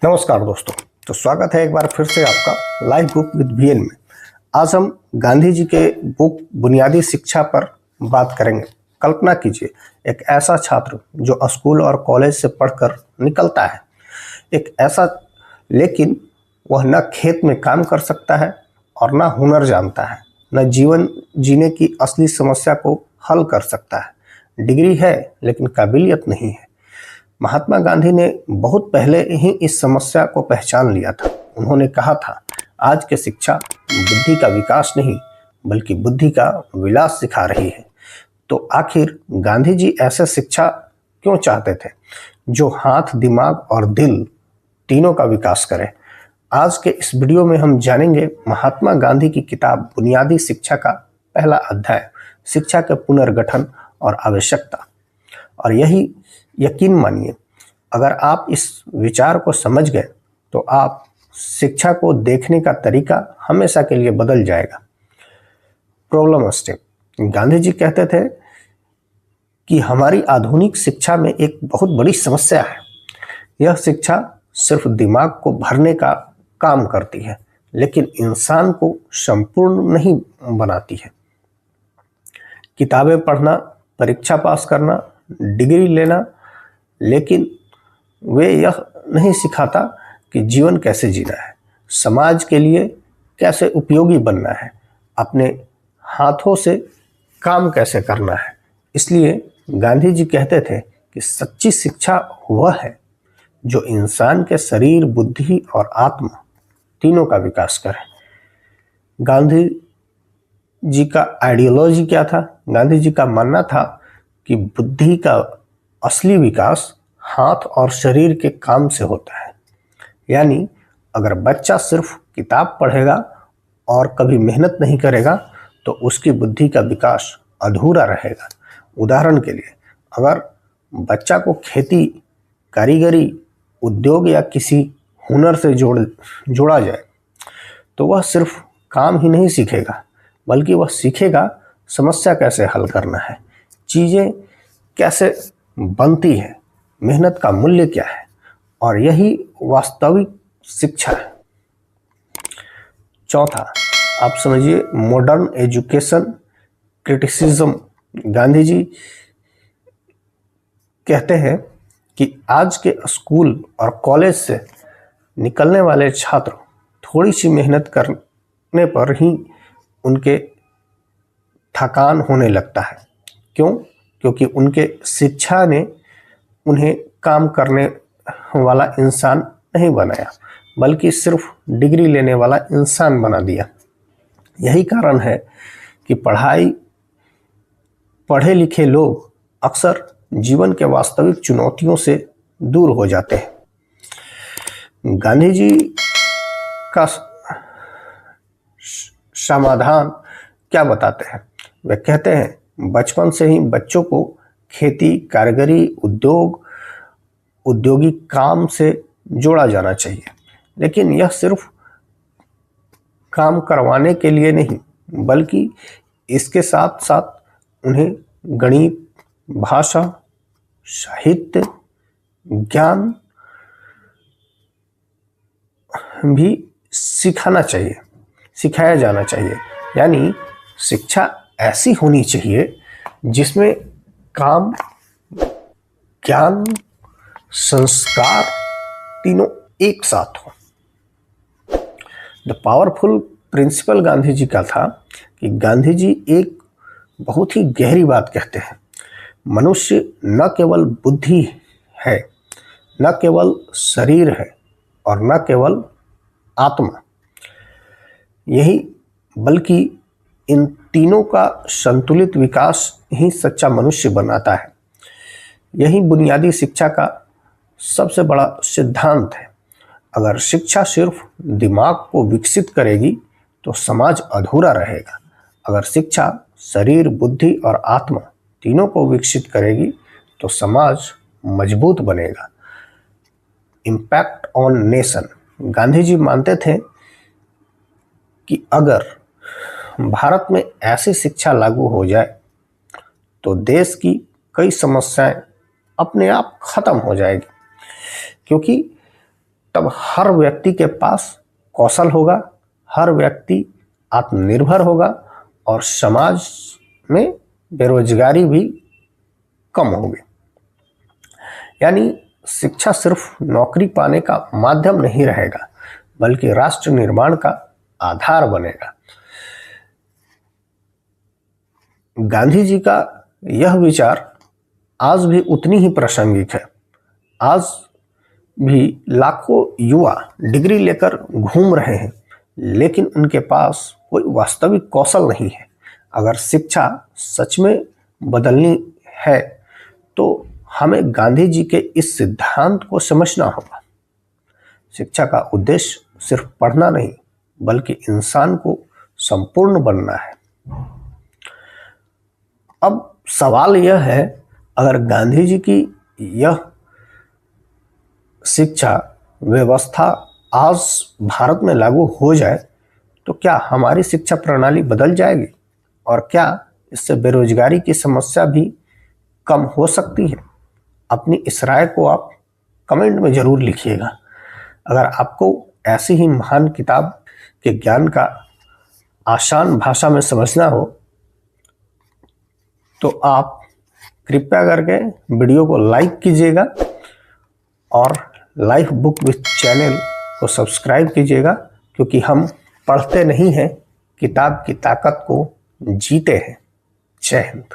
नमस्कार दोस्तों। तो स्वागत है एक बार फिर से आपका लाइव बुक विद वीएन में। आज हम गांधी जी के बुक बुनियादी शिक्षा पर बात करेंगे। कल्पना कीजिए, एक ऐसा छात्र जो स्कूल और कॉलेज से पढ़कर निकलता है, एक ऐसा लेकिन वह न खेत में काम कर सकता है और न हुनर जानता है, न जीवन जीने की असली समस्या को हल कर सकता है। डिग्री है लेकिन काबिलियत नहीं है। महात्मा गांधी ने बहुत पहले ही इस समस्या को पहचान लिया था। उन्होंने कहा था, आज की शिक्षा बुद्धि का विकास नहीं बल्कि बुद्धि का विलास सिखा रही है। तो आखिर गांधी जी ऐसे शिक्षा क्यों चाहते थे जो हाथ, दिमाग और दिल तीनों का विकास करे? आज के इस वीडियो में हम जानेंगे महात्मा गांधी की किताब बुनियादी शिक्षा का पहला अध्याय, शिक्षा के पुनर्गठन और आवश्यकता। और यही यकीन मानिए, अगर आप इस विचार को समझ गए तो आप शिक्षा को देखने का तरीका हमेशा के लिए बदल जाएगा। Problem step. गांधी जी कहते थे कि हमारी आधुनिक शिक्षा में एक बहुत बड़ी समस्या है। यह शिक्षा सिर्फ दिमाग को भरने का काम करती है लेकिन इंसान को संपूर्ण नहीं बनाती है। किताबें पढ़ना, परीक्षा पास करना, डिग्री लेना, लेकिन वे यह नहीं सिखाता कि जीवन कैसे जीना है, समाज के लिए कैसे उपयोगी बनना है, अपने हाथों से काम कैसे करना है। इसलिए गांधी जी कहते थे कि सच्ची शिक्षा वह है जो इंसान के शरीर, बुद्धि और आत्मा तीनों का विकास करे। गांधी जी का आइडियोलॉजी क्या था? गांधी जी का मानना था कि बुद्धि का असली विकास हाथ और शरीर के काम से होता है। यानी अगर बच्चा सिर्फ किताब पढ़ेगा और कभी मेहनत नहीं करेगा तो उसकी बुद्धि का विकास अधूरा रहेगा। उदाहरण के लिए, अगर बच्चा को खेती, कारीगरी, उद्योग या किसी हुनर से जोड़ा जाए तो वह सिर्फ काम ही नहीं सीखेगा बल्कि वह सीखेगा समस्या कैसे हल करना है, चीज़ें कैसे बनती है, मेहनत का मूल्य क्या है। और यही वास्तविक शिक्षा है। चौथा, आप समझिए modern education criticism. Gandhi ji कहते हैं कि आज के स्कूल और कॉलेज से निकलने वाले छात्र थोड़ी सी मेहनत करने पर ही उनके थकान होने लगता है। क्यों? क्योंकि उनके शिक्षा ने उन्हें काम करने वाला इंसान नहीं बनाया बल्कि सिर्फ डिग्री लेने वाला इंसान बना दिया। यही कारण है कि पढ़े लिखे लोग अक्सर जीवन के वास्तविक चुनौतियों से दूर हो जाते हैं। गांधी जी का समाधान क्या बताते हैं? वे कहते हैं, बचपन से ही बच्चों को खेती, कारीगरी, औद्योगिक काम से जोड़ा जाना चाहिए, लेकिन यह सिर्फ काम करवाने के लिए नहीं बल्कि इसके साथ साथ उन्हें गणित, भाषा, साहित्य, ज्ञान भी सिखाया जाना चाहिए। यानी शिक्षा ऐसी होनी चाहिए जिसमें काम, ज्ञान, संस्कार तीनों एक साथ हो। The powerful principal Gandhi ji का था कि गांधी जी एक बहुत ही गहरी बात कहते हैं। मनुष्य न केवल बुद्धि है, न केवल शरीर है और न केवल आत्मा, यही बल्कि इन तीनों का संतुलित विकास ही सच्चा मनुष्य बनाता है। यही बुनियादी शिक्षा का सबसे बड़ा सिद्धांत है। अगर शिक्षा सिर्फ दिमाग को विकसित करेगी तो समाज अधूरा रहेगा। अगर शिक्षा शरीर, बुद्धि और आत्मा तीनों को विकसित करेगी तो समाज मजबूत बनेगा। Impact on nation. Gandhi ji मानते थे कि अगर भारत में ऐसी शिक्षा लागू हो जाए तो देश की कई समस्याएं अपने आप खत्म हो जाएगी, क्योंकि तब हर व्यक्ति के पास कौशल होगा, हर व्यक्ति आत्मनिर्भर होगा और समाज में बेरोजगारी भी कम होगी। यानी शिक्षा सिर्फ नौकरी पाने का माध्यम नहीं रहेगा, बल्कि राष्ट्र निर्माण का आधार बनेगा। गांधी जी का यह विचार आज भी उतनी ही प्रासंगिक है। आज भी लाखों युवा डिग्री लेकर घूम रहे हैं, लेकिन उनके पास कोई वास्तविक कौशल नहीं है। अगर शिक्षा सच में बदलनी है तो हमें गांधी जी के इस सिद्धांत को समझना होगा। शिक्षा का उद्देश्य सिर्फ पढ़ना नहीं, बल्कि इंसान को संपूर्ण बनना है। अब सवाल यह है, अगर गांधी जी की यह शिक्षा व्यवस्था आज भारत में लागू हो जाए तो क्या हमारी शिक्षा प्रणाली बदल जाएगी, और क्या इससे बेरोजगारी की समस्या भी कम हो सकती है? अपनी इस राय को आप कमेंट में जरूर लिखिएगा। अगर आपको ऐसी ही महान किताब के ज्ञान का आसान भाषा में समझना हो तो आप कृपया करके वीडियो को लाइक कीजिएगा और लाइफ बुक विद चैनल को सब्सक्राइब कीजिएगा, क्योंकि हम पढ़ते नहीं हैं, किताब की ताकत को जीते हैं। जय हिंद।